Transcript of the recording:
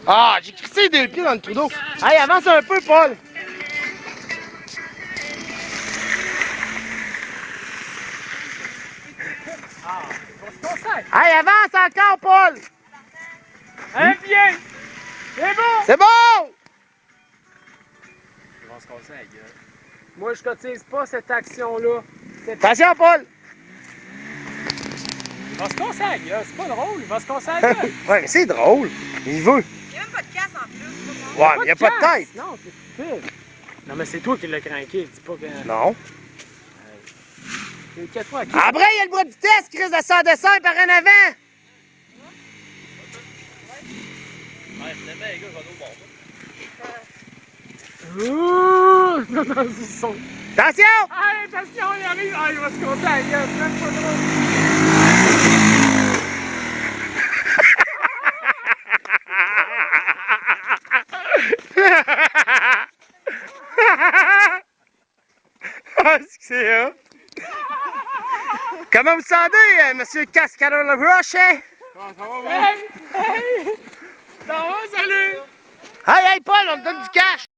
Ah, j'ai crissé les deux pieds dans le trou d'eau. Hey, avance un peu, Paul. Hey, avance encore, Paul. Un pied! C'est bon! C'est bon! Ils vont se casser la gueule. Moi, je cotise pas cette action-là. Attention, Paul. Il va se casser la gueule. C'est pas drôle, il va se casser la gueule. Ouais, mais c'est drôle. Il veut. Il n'y a même pas de casse en plus. Ouais, mais il n'y a pas de tête. Non, c'est stupide. Non, mais c'est toi qui l'as craqué. Dis pas que. Non. Qu'est-ce que Après, il y a le bras de vitesse, Chris, de ça descend par en avant. Ouais, finalement, les gars, je vais aller au bord. Ouh! Non, non, ils sont. Attention! Ah, attention, il arrive! Ah, il va se casser la gueule, c'est même pas drôle! Ah, c'est hot. Comment vous sentez, monsieur Cascadeur le Rocher? Ça va, hey! Hey! Ça va, salut! Hey, hey, Paul, on te donne du cash!